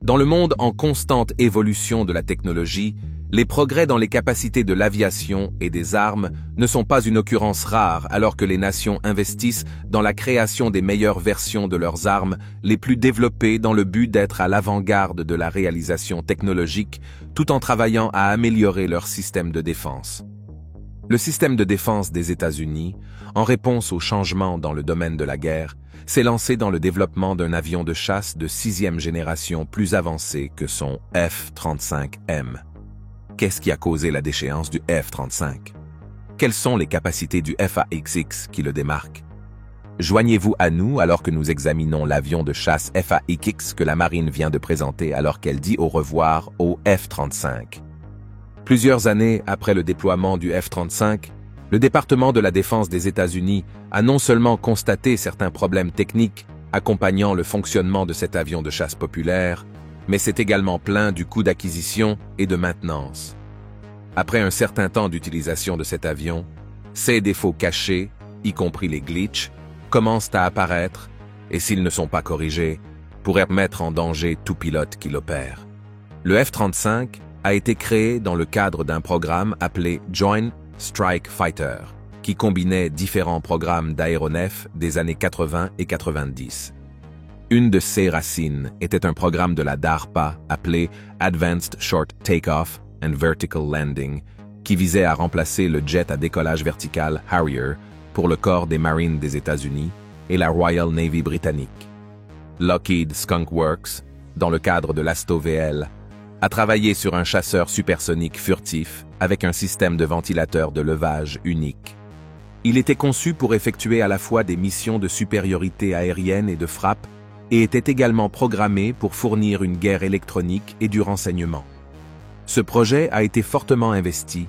Dans le monde en constante évolution de la technologie, les progrès dans les capacités de l'aviation et des armes ne sont pas une occurrence rare alors que les nations investissent dans la création des meilleures versions de leurs armes les plus développées dans le but d'être à l'avant-garde de la réalisation technologique tout en travaillant à améliorer leur système de défense. Le système de défense des États-Unis, en réponse aux changements dans le domaine de la guerre, s'est lancé dans le développement d'un avion de chasse de 6e génération plus avancé que son F-35M. Qu'est-ce qui a causé la déchéance du F-35? Quelles sont les capacités du F/A-XX qui le démarquent? Joignez-vous à nous alors que nous examinons l'avion de chasse F/A-XX que la Marine vient de présenter alors qu'elle dit au revoir au F-35. Plusieurs années après le déploiement du F-35, le département de la Défense des États-Unis a non seulement constaté certains problèmes techniques accompagnant le fonctionnement de cet avion de chasse populaire, mais s'est également plaint du coût d'acquisition et de maintenance. Après un certain temps d'utilisation de cet avion, ses défauts cachés, y compris les glitches, commencent à apparaître et s'ils ne sont pas corrigés, pourraient mettre en danger tout pilote qui l'opère. Le F-35 a été créé dans le cadre d'un programme appelé Joint Strike Fighter, qui combinait différents programmes d'aéronefs des années 80 et 90. Une de ses racines était un programme de la DARPA appelé Advanced Short Takeoff and Vertical Landing, qui visait à remplacer le jet à décollage vertical Harrier pour le corps des Marines des États-Unis et la Royal Navy britannique. Lockheed Skunk Works, dans le cadre de l'ASTO-VL, a travaillé sur un chasseur supersonique furtif avec un système de ventilateur de levage unique. Il était conçu pour effectuer à la fois des missions de supériorité aérienne et de frappe et était également programmé pour fournir une guerre électronique et du renseignement. Ce projet a été fortement investi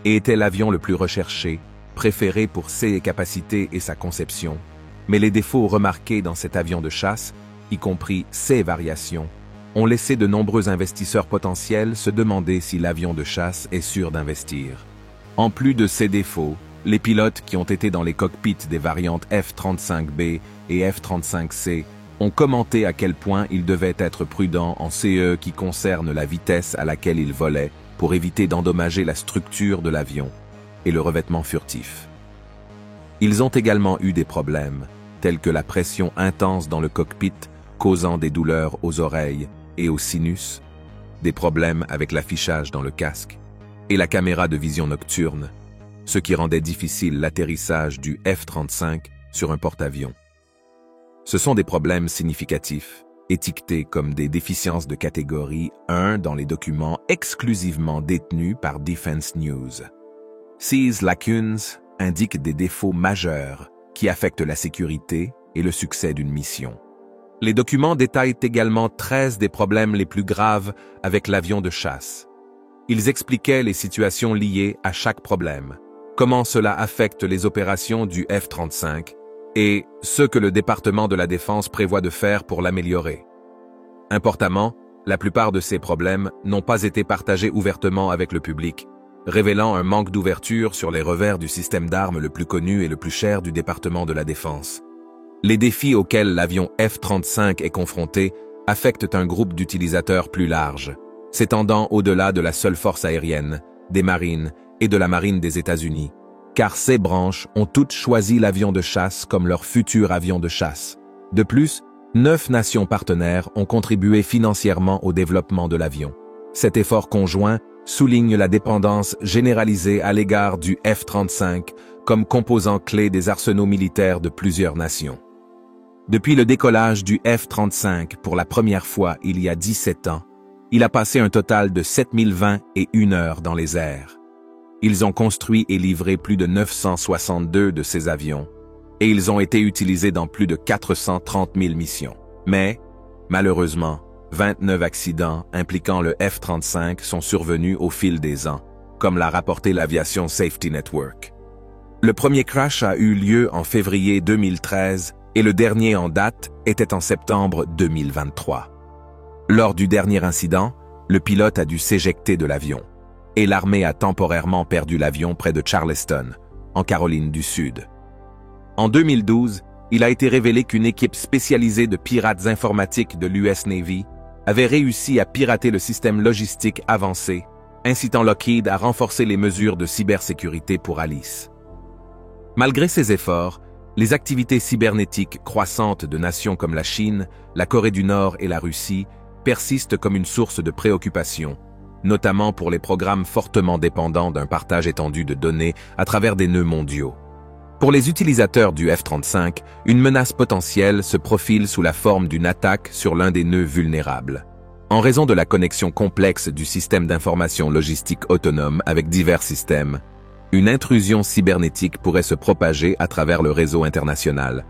et était l'avion le plus recherché, préféré pour ses capacités et sa conception, mais les défauts remarqués dans cet avion de chasse, y compris ses variations, ont laissé de nombreux investisseurs potentiels se demander si l'avion de chasse est sûr d'investir. En plus de ces défauts, les pilotes qui ont été dans les cockpits des variantes F-35B et F-35C ont commenté à quel point ils devaient être prudents en CE qui concerne la vitesse à laquelle ils volaient pour éviter d'endommager la structure de l'avion et le revêtement furtif. Ils ont également eu des problèmes, tels que la pression intense dans le cockpit causant des douleurs aux oreilles et au sinus, des problèmes avec l'affichage dans le casque et la caméra de vision nocturne, ce qui rendait difficile l'atterrissage du F-35 sur un porte-avions. Ce sont des problèmes significatifs, étiquetés comme des déficiences de catégorie 1 dans les documents exclusivement détenus par Defense News. Ces lacunes indiquent des défauts majeurs qui affectent la sécurité et le succès d'une mission. Les documents détaillent également 13 des problèmes les plus graves avec l'avion de chasse. Ils expliquaient les situations liées à chaque problème, comment cela affecte les opérations du F-35 et ce que le département de la Défense prévoit de faire pour l'améliorer. Importantement, la plupart de ces problèmes n'ont pas été partagés ouvertement avec le public, révélant un manque d'ouverture sur les revers du système d'armes le plus connu et le plus cher du département de la Défense. Les défis auxquels l'avion F-35 est confronté affectent un groupe d'utilisateurs plus large, s'étendant au-delà de la seule force aérienne, des marines et de la marine des États-Unis, car ces branches ont toutes choisi l'avion de chasse comme leur futur avion de chasse. De plus, 9 nations partenaires ont contribué financièrement au développement de l'avion. Cet effort conjoint souligne la dépendance généralisée à l'égard du F-35 comme composant clé des arsenaux militaires de plusieurs nations. Depuis le décollage du F-35 pour la première fois il y a 17 ans, il a passé un total de 7021 heures dans les airs. Ils ont construit et livré plus de 962 de ces avions, et ils ont été utilisés dans plus de 430 000 missions. Mais, malheureusement, 29 accidents impliquant le F-35 sont survenus au fil des ans, comme l'a rapporté l'Aviation Safety Network. Le premier crash a eu lieu en février 2013 et le dernier en date était en septembre 2023. Lors du dernier incident, le pilote a dû s'éjecter de l'avion et l'armée a temporairement perdu l'avion près de Charleston, en Caroline du Sud. En 2012, il a été révélé qu'une équipe spécialisée de pirates informatiques de l'US Navy avait réussi à pirater le système logistique avancé, incitant Lockheed à renforcer les mesures de cybersécurité pour Alice. Malgré ces efforts, les activités cybernétiques croissantes de nations comme la Chine, la Corée du Nord et la Russie persistent comme une source de préoccupation, notamment pour les programmes fortement dépendants d'un partage étendu de données à travers des nœuds mondiaux. Pour les utilisateurs du F-35, une menace potentielle se profile sous la forme d'une attaque sur l'un des nœuds vulnérables. En raison de la connexion complexe du système d'information logistique autonome avec divers systèmes, une intrusion cybernétique pourrait se propager à travers le réseau international.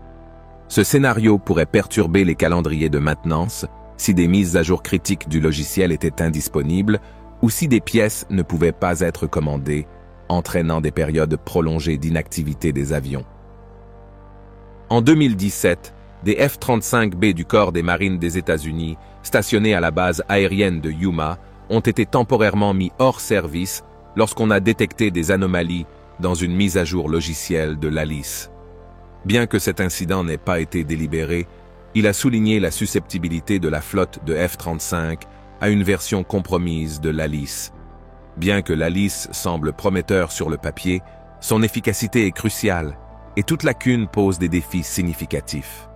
Ce scénario pourrait perturber les calendriers de maintenance si des mises à jour critiques du logiciel étaient indisponibles ou si des pièces ne pouvaient pas être commandées, entraînant des périodes prolongées d'inactivité des avions. En 2017, des F-35B du corps des marines des États-Unis, stationnés à la base aérienne de Yuma, ont été temporairement mis hors service lorsqu'on a détecté des anomalies dans une mise à jour logicielle de l'Alice. Bien que cet incident n'ait pas été délibéré, il a souligné la susceptibilité de la flotte de F-35 à une version compromise de l'Alice. Bien que l'Alice semble prometteur sur le papier, son efficacité est cruciale et toute lacune pose des défis significatifs.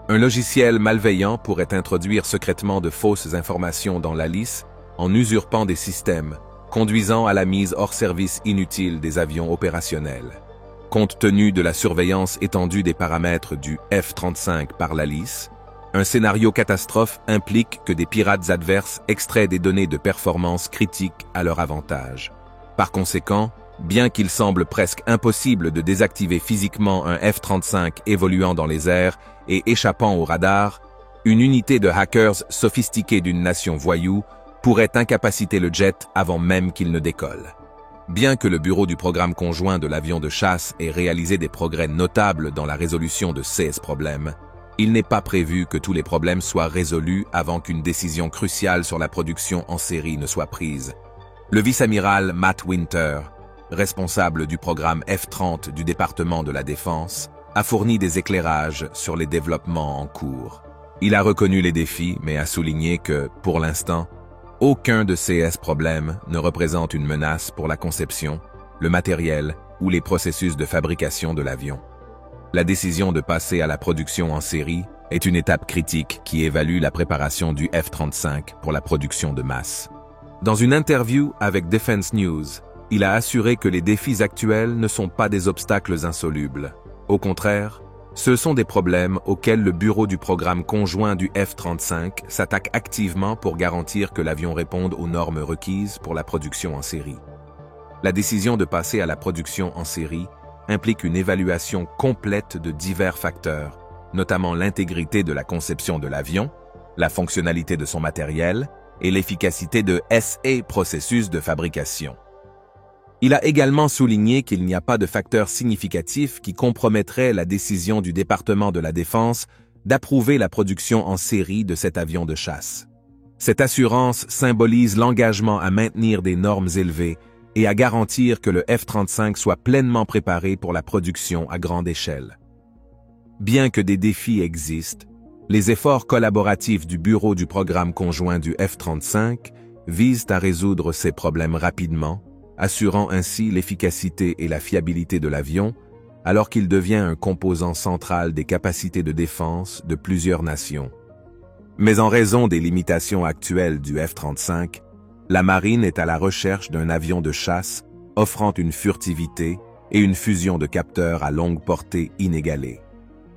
Un logiciel malveillant pourrait introduire secrètement de fausses informations dans l'Alice en usurpant des systèmes, conduisant à la mise hors service inutile des avions opérationnels. Compte tenu de la surveillance étendue des paramètres du F-35 par l'Alice, un scénario catastrophe implique que des pirates adverses extraient des données de performance critiques à leur avantage. Par conséquent, bien qu'il semble presque impossible de désactiver physiquement un F-35 évoluant dans les airs et échappant au radar, une unité de hackers sophistiquée d'une nation voyou pourrait incapaciter le jet avant même qu'il ne décolle. Bien que le bureau du programme conjoint de l'avion de chasse ait réalisé des progrès notables dans la résolution de ces problèmes, il n'est pas prévu que tous les problèmes soient résolus avant qu'une décision cruciale sur la production en série ne soit prise. Le vice-amiral Matt Winter, responsable du programme F-30 du département de la Défense, a fourni des éclairages sur les développements en cours. Il a reconnu les défis, mais a souligné que, pour l'instant, aucun de ces problèmes ne représente une menace pour la conception, le matériel ou les processus de fabrication de l'avion. La décision de passer à la production en série est une étape critique qui évalue la préparation du F-35 pour la production de masse. Dans une interview avec Defense News, il a assuré que les défis actuels ne sont pas des obstacles insolubles. Au contraire, ce sont des problèmes auxquels le bureau du programme conjoint du F-35 s'attaque activement pour garantir que l'avion réponde aux normes requises pour la production en série. La décision de passer à la production en série implique une évaluation complète de divers facteurs, notamment l'intégrité de la conception de l'avion, la fonctionnalité de son matériel et l'efficacité de ses processus de fabrication. Il a également souligné qu'il n'y a pas de facteur significatif qui compromettrait la décision du département de la Défense d'approuver la production en série de cet avion de chasse. Cette assurance symbolise l'engagement à maintenir des normes élevées et à garantir que le F-35 soit pleinement préparé pour la production à grande échelle. Bien que des défis existent, les efforts collaboratifs du bureau du programme conjoint du F-35 visent à résoudre ces problèmes rapidement, assurant ainsi l'efficacité et la fiabilité de l'avion, alors qu'il devient un composant central des capacités de défense de plusieurs nations. Mais en raison des limitations actuelles du F-35, la marine est à la recherche d'un avion de chasse offrant une furtivité et une fusion de capteurs à longue portée inégalée.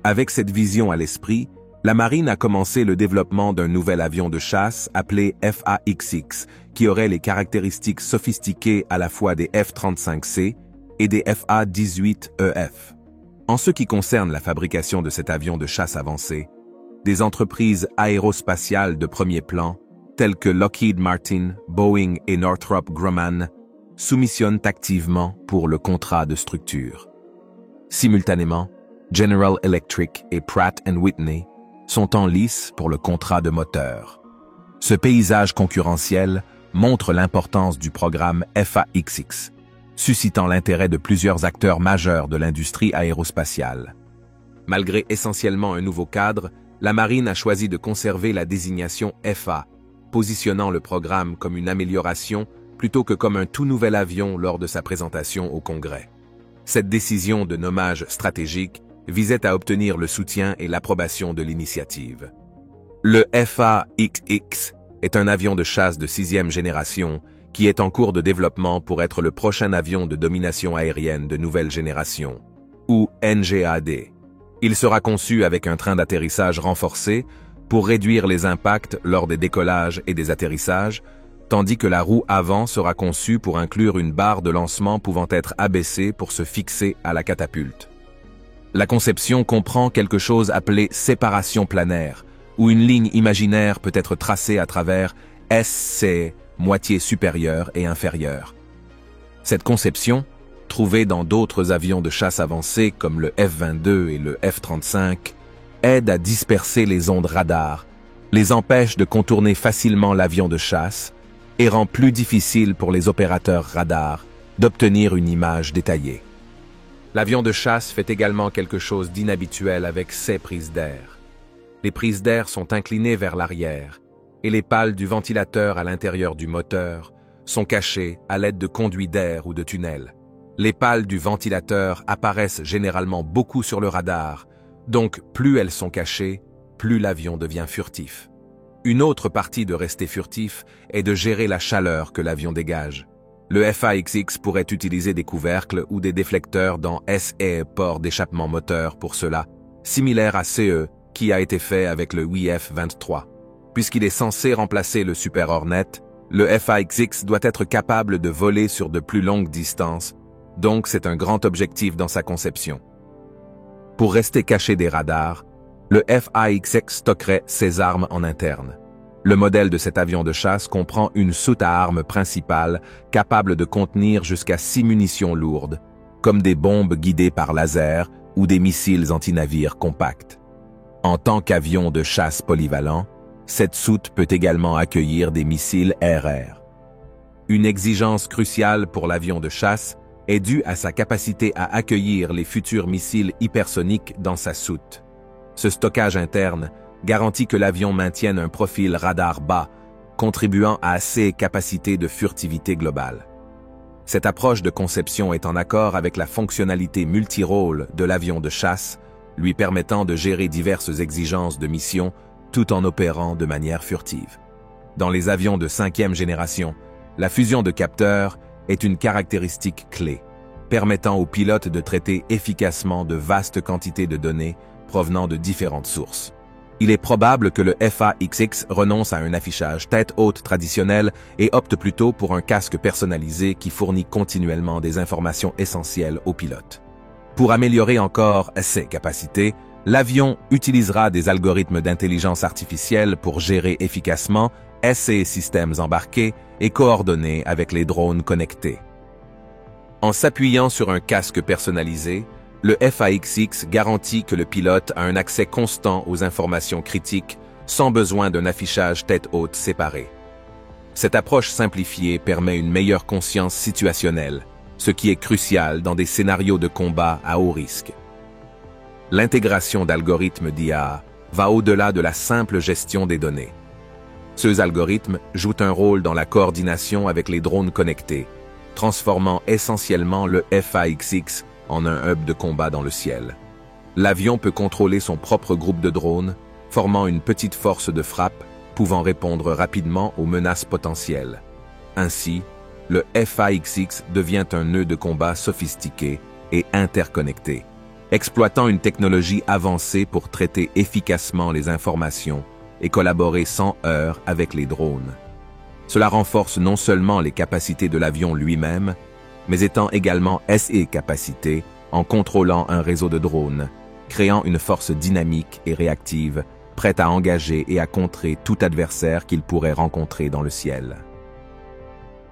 Avec cette vision à l'esprit, la marine a commencé le développement d'un nouvel avion de chasse appelé FA-XX, qui aurait les caractéristiques sophistiquées à la fois des F-35C et des FA-18EF. En ce qui concerne la fabrication de cet avion de chasse avancé, des entreprises aérospatiales de premier plan, telles que Lockheed Martin, Boeing et Northrop Grumman, soumissionnent activement pour le contrat de structure. Simultanément, General Electric et Pratt & Whitney sont en lice pour le contrat de moteur. Ce paysage concurrentiel montre l'importance du programme FA-XX, suscitant l'intérêt de plusieurs acteurs majeurs de l'industrie aérospatiale. Malgré essentiellement un nouveau cadre, la marine a choisi de conserver la désignation FA, positionnant le programme comme une amélioration plutôt que comme un tout nouvel avion lors de sa présentation au Congrès. Cette décision de nommage stratégique visait à obtenir le soutien et l'approbation de l'initiative. Le FA-XX est un avion de chasse de 6e génération qui est en cours de développement pour être le prochain avion de domination aérienne de nouvelle génération, ou NGAD. Il sera conçu avec un train d'atterrissage renforcé pour réduire les impacts lors des décollages et des atterrissages, tandis que la roue avant sera conçue pour inclure une barre de lancement pouvant être abaissée pour se fixer à la catapulte. La conception comprend quelque chose appelé séparation planaire, où une ligne imaginaire peut être tracée à travers SC, moitié supérieure et inférieure. Cette conception, trouvée dans d'autres avions de chasse avancés comme le F-22 et le F-35, aide à disperser les ondes radar, les empêche de contourner facilement l'avion de chasse et rend plus difficile pour les opérateurs radar d'obtenir une image détaillée. L'avion de chasse fait également quelque chose d'inhabituel avec ses prises d'air. Les prises d'air sont inclinées vers l'arrière et les pales du ventilateur à l'intérieur du moteur sont cachées à l'aide de conduits d'air ou de tunnels. Les pales du ventilateur apparaissent généralement beaucoup sur le radar, donc plus elles sont cachées, plus l'avion devient furtif. Une autre partie de rester furtif est de gérer la chaleur que l'avion dégage. Le FA-XX pourrait utiliser des couvercles ou des déflecteurs dans SE, port d'échappement moteur pour cela, similaire à CE qui a été fait avec le WF-23. Puisqu'il est censé remplacer le Super Hornet, le FA-XX doit être capable de voler sur de plus longues distances, donc c'est un grand objectif dans sa conception. Pour rester caché des radars, le FA-XX stockerait ses armes en interne. Le modèle de cet avion de chasse comprend une soute à armes principale capable de contenir jusqu'à 6 munitions lourdes, comme des bombes guidées par laser ou des missiles anti-navires compacts. En tant qu'avion de chasse polyvalent, cette soute peut également accueillir des missiles RR. Une exigence cruciale pour l'avion de chasse est due à sa capacité à accueillir les futurs missiles hypersoniques dans sa soute. Ce stockage interne garantit que l'avion maintienne un profil radar bas, contribuant à ses capacités de furtivité globale. Cette approche de conception est en accord avec la fonctionnalité multirôle de l'avion de chasse, lui permettant de gérer diverses exigences de mission tout en opérant de manière furtive. Dans les avions de 5e génération, la fusion de capteurs est une caractéristique clé, permettant aux pilotes de traiter efficacement de vastes quantités de données provenant de différentes sources. Il est probable que le FA-XX renonce à un affichage tête haute traditionnel et opte plutôt pour un casque personnalisé qui fournit continuellement des informations essentielles aux pilotes. Pour améliorer encore ses capacités, l'avion utilisera des algorithmes d'intelligence artificielle pour gérer efficacement ses systèmes embarqués et coordonnés avec les drones connectés. En s'appuyant sur un casque personnalisé, le FA-XX garantit que le pilote a un accès constant aux informations critiques sans besoin d'un affichage tête haute séparé. Cette approche simplifiée permet une meilleure conscience situationnelle, ce qui est crucial dans des scénarios de combat à haut risque. L'intégration d'algorithmes d'IA va au-delà de la simple gestion des données. Ces algorithmes jouent un rôle dans la coordination avec les drones connectés, transformant essentiellement le FA-XX en un hub de combat dans le ciel. L'avion peut contrôler son propre groupe de drones, formant une petite force de frappe pouvant répondre rapidement aux menaces potentielles. Ainsi, le FA-XX devient un nœud de combat sophistiqué et interconnecté, exploitant une technologie avancée pour traiter efficacement les informations et collaborer sans heurts avec les drones. Cela renforce non seulement les capacités de l'avion lui-même, mais étend également ses capacités en contrôlant un réseau de drones, créant une force dynamique et réactive, prête à engager et à contrer tout adversaire qu'il pourrait rencontrer dans le ciel.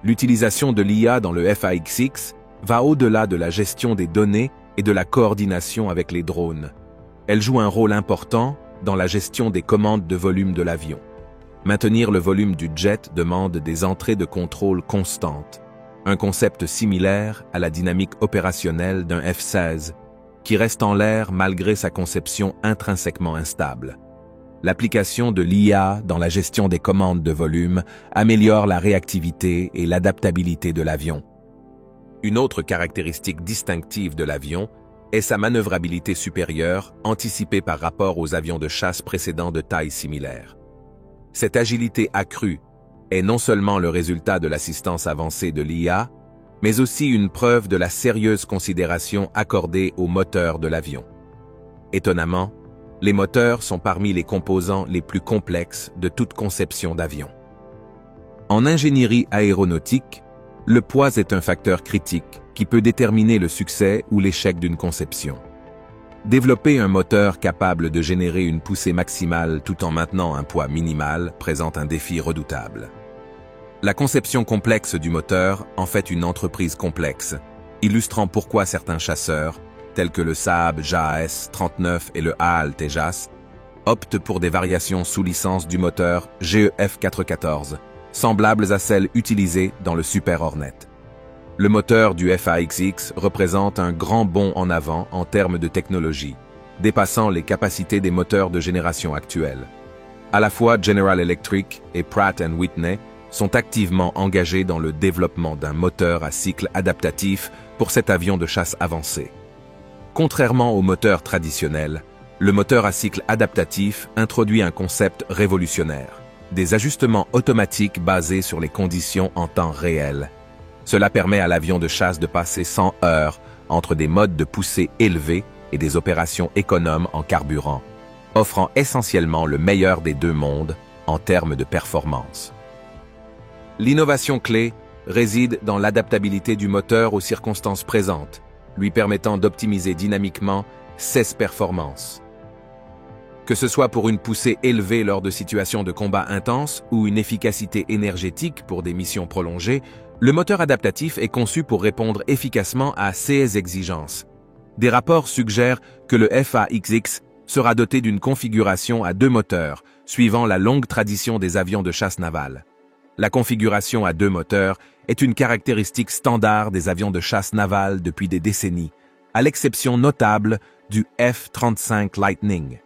L'utilisation de l'IA dans le FA-XX va au-delà de la gestion des données et de la coordination avec les drones. Elle joue un rôle important dans la gestion des commandes de volume de l'avion. Maintenir le volume du jet demande des entrées de contrôle constantes, un concept similaire à la dynamique opérationnelle d'un F-16, qui reste en l'air malgré sa conception intrinsèquement instable. l'application de l'IA dans la gestion des commandes de volume améliore la réactivité et l'adaptabilité de l'avion. Une autre caractéristique distinctive de l'avion est sa manœuvrabilité supérieure, anticipée par rapport aux avions de chasse précédents de taille similaire. Cette agilité accrue est non seulement le résultat de l'assistance avancée de l'IA, mais aussi une preuve de la sérieuse considération accordée aux moteurs de l'avion. Étonnamment, les moteurs sont parmi les composants les plus complexes de toute conception d'avion. En ingénierie aéronautique, le poids est un facteur critique qui peut déterminer le succès ou l'échec d'une conception. Développer un moteur capable de générer une poussée maximale tout en maintenant un poids minimal présente un défi redoutable. La conception complexe du moteur en fait une entreprise complexe, illustrant pourquoi certains chasseurs, tels que le Saab JAS 39 et le HAL Tejas, optent pour des variations sous licence du moteur GEF 414, semblables à celles utilisées dans le Super Hornet. Le moteur du FA-XX représente un grand bond en avant en termes de technologie, dépassant les capacités des moteurs de génération actuelle. À la fois General Electric et Pratt & Whitney sont activement engagés dans le développement d'un moteur à cycle adaptatif pour cet avion de chasse avancé. Contrairement au moteur traditionnel, le moteur à cycle adaptatif introduit un concept révolutionnaire, des ajustements automatiques basés sur les conditions en temps réel. Cela permet à l'avion de chasse de passer sans heurts entre des modes de poussée élevés et des opérations économes en carburant, offrant essentiellement le meilleur des deux mondes en termes de performance. L'innovation clé réside dans l'adaptabilité du moteur aux circonstances présentes, lui permettant d'optimiser dynamiquement ses performances. Que ce soit pour une poussée élevée lors de situations de combat intenses ou une efficacité énergétique pour des missions prolongées, le moteur adaptatif est conçu pour répondre efficacement à ces exigences. Des rapports suggèrent que le FA-XX sera doté d'une configuration à deux moteurs, suivant la longue tradition des avions de chasse navale. La configuration à deux moteurs est une caractéristique standard des avions de chasse navale depuis des décennies, à l'exception notable du F-35 Lightning.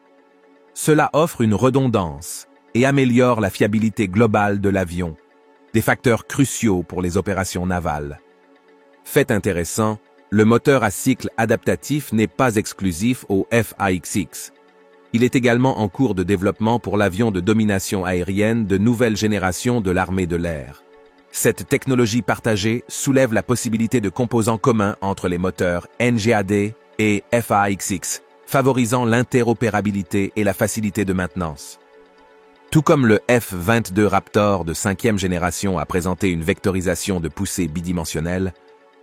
Cela offre une redondance et améliore la fiabilité globale de l'avion, des facteurs cruciaux pour les opérations navales. Fait intéressant, le moteur à cycle adaptatif n'est pas exclusif au FA-XX. Il est également en cours de développement pour l'avion de domination aérienne de nouvelle génération de l'armée de l'air. Cette technologie partagée soulève la possibilité de composants communs entre les moteurs NGAD et FA-XX, favorisant l'interopérabilité et la facilité de maintenance. Tout comme le F-22 Raptor de 5e génération a présenté une vectorisation de poussée bidimensionnelle,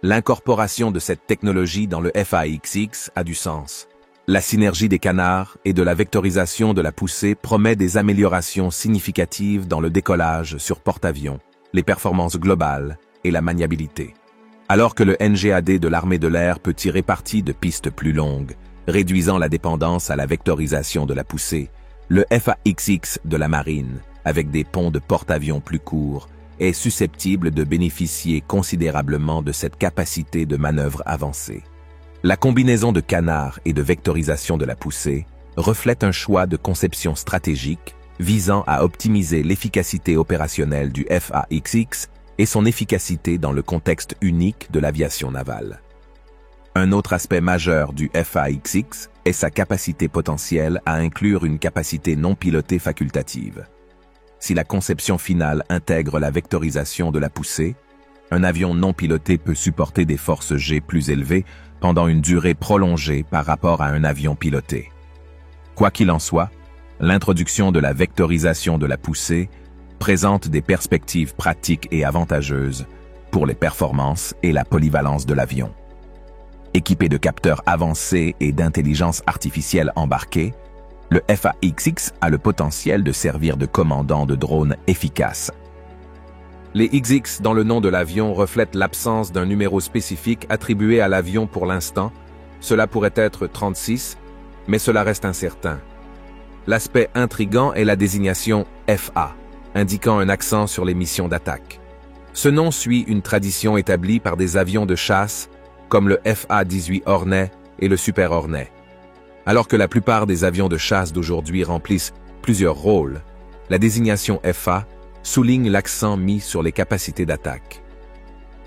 l'incorporation de cette technologie dans le FA-XX a du sens. La synergie des canards et de la vectorisation de la poussée promet des améliorations significatives dans le décollage sur porte-avions, les performances globales et la maniabilité. Alors que le NGAD de l'armée de l'air peut tirer parti de pistes plus longues, réduisant la dépendance à la vectorisation de la poussée, le FA-XX de la marine, avec des ponts de porte-avions plus courts, est susceptible de bénéficier considérablement de cette capacité de manœuvre avancée. La combinaison de canards et de vectorisation de la poussée reflète un choix de conception stratégique visant à optimiser l'efficacité opérationnelle du FA-XX et son efficacité dans le contexte unique de l'aviation navale. Un autre aspect majeur du FA-XX est sa capacité potentielle à inclure une capacité non pilotée facultative. Si la conception finale intègre la vectorisation de la poussée, un avion non piloté peut supporter des forces G plus élevées pendant une durée prolongée par rapport à un avion piloté. Quoi qu'il en soit, l'introduction de la vectorisation de la poussée présente des perspectives pratiques et avantageuses pour les performances et la polyvalence de l'avion. Équipé de capteurs avancés et d'intelligence artificielle embarquée, le FA-XX a le potentiel de servir de commandant de drone efficace. Les XX dans le nom de l'avion reflètent l'absence d'un numéro spécifique attribué à l'avion pour l'instant. Cela pourrait être 36, mais cela reste incertain. L'aspect intrigant est la désignation FA, indiquant un accent sur les missions d'attaque. Ce nom suit une tradition établie par des avions de chasse comme le FA-18 Hornet et le Super Hornet. Alors que la plupart des avions de chasse d'aujourd'hui remplissent plusieurs rôles, la désignation FA souligne l'accent mis sur les capacités d'attaque.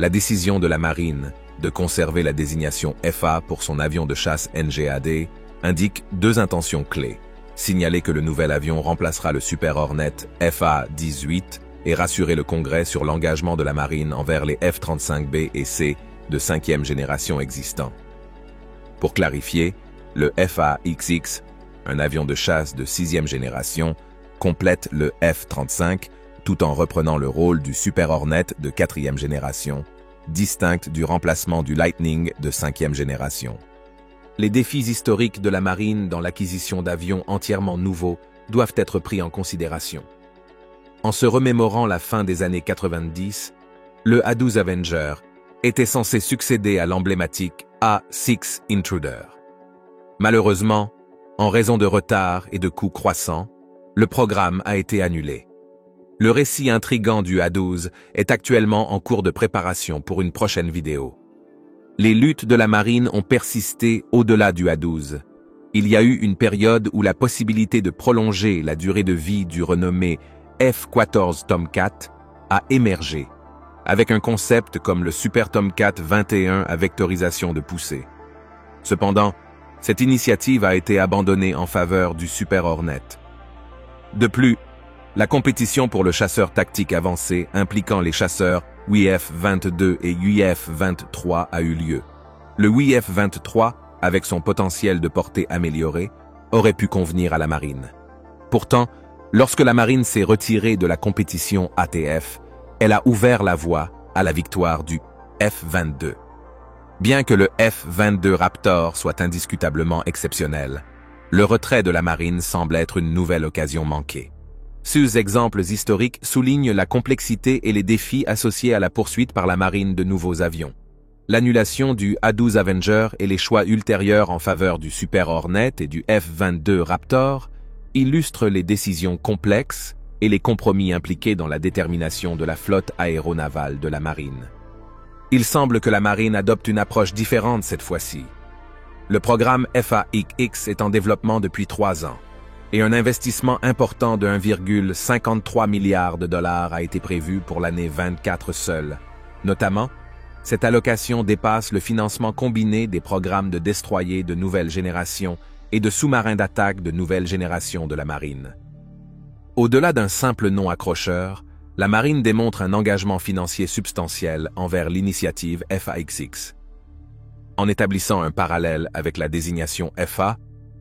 La décision de la marine de conserver la désignation FA pour son avion de chasse NGAD indique deux intentions clés. Signaler que le nouvel avion remplacera le Super Hornet FA-18 et rassurer le Congrès sur l'engagement de la marine envers les F-35B et C de 5e génération existants. Pour clarifier, le FA-XX, un avion de chasse de 6e génération, complète le F-35 tout en reprenant le rôle du Super Hornet de 4e génération, distinct du remplacement du Lightning de 5e génération. Les défis historiques de la marine dans l'acquisition d'avions entièrement nouveaux doivent être pris en considération. En se remémorant la fin des années 90, le A-12 Avenger était censé succéder à l'emblématique A-6 Intruder. Malheureusement, en raison de retard et de coûts croissants, le programme a été annulé. Le récit intrigant du A-12 est actuellement en cours de préparation pour une prochaine vidéo. Les luttes de la marine ont persisté au-delà du A-12. Il y a eu une période où la possibilité de prolonger la durée de vie du renommé F-14 Tomcat a émergé, avec un concept comme le Super Tomcat 21 à vectorisation de poussée. Cependant, cette initiative a été abandonnée en faveur du Super Hornet. De plus, la compétition pour le chasseur tactique avancé impliquant les chasseurs UF-22 et UF-23 a eu lieu. Le UF-23, avec son potentiel de portée amélioré, aurait pu convenir à la marine. Pourtant, lorsque la marine s'est retirée de la compétition ATF, elle a ouvert la voie à la victoire du F-22. Bien que le F-22 Raptor soit indiscutablement exceptionnel, le retrait de la marine semble être une nouvelle occasion manquée. Ces exemples historiques soulignent la complexité et les défis associés à la poursuite par la marine de nouveaux avions. L'annulation du A-12 Avenger et les choix ultérieurs en faveur du Super Hornet et du F-22 Raptor illustrent les décisions complexes et les compromis impliqués dans la détermination de la flotte aéronavale de la marine. Il semble que la marine adopte une approche différente cette fois-ci. Le programme FA-XX est en développement depuis 3 ans et un investissement important de 1,53 milliard de dollars a été prévu pour l'année 24 seule. Notamment, cette allocation dépasse le financement combiné des programmes de destroyers de nouvelle génération et de sous-marins d'attaque de nouvelle génération de la marine. Au-delà d'un simple nom accrocheur, la marine démontre un engagement financier substantiel envers l'initiative FA-XX. En établissant un parallèle avec la désignation FA,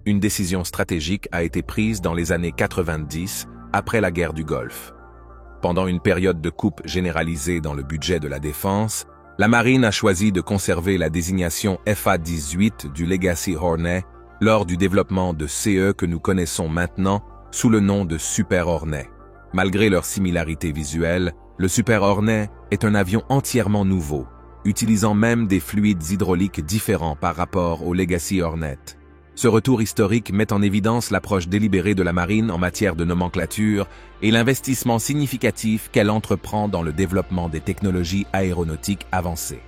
une décision stratégique a été prise dans les années 90 après la guerre du Golfe. Pendant une période de coupe généralisée dans le budget de la défense, la marine a choisi de conserver la désignation FA-18 du Legacy Hornet lors du développement de CE que nous connaissons maintenant sous le nom de Super Hornet. Malgré leur similarité visuelle, le Super Hornet est un avion entièrement nouveau, utilisant même des fluides hydrauliques différents par rapport au Legacy Hornet. Ce retour historique met en évidence l'approche délibérée de la marine en matière de nomenclature et l'investissement significatif qu'elle entreprend dans le développement des technologies aéronautiques avancées.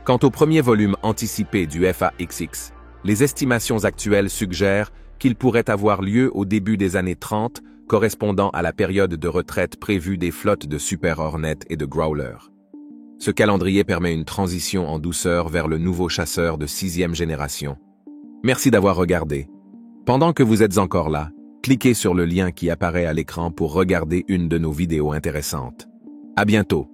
Quant au premier volume anticipé du FA-XX, les estimations actuelles suggèrent qu'il pourrait avoir lieu au début des années 30, correspondant à la période de retraite prévue des flottes de Super Hornet et de Growler. Ce calendrier permet une transition en douceur vers le nouveau chasseur de 6e génération. Merci d'avoir regardé. Pendant que vous êtes encore là, cliquez sur le lien qui apparaît à l'écran pour regarder une de nos vidéos intéressantes. À bientôt.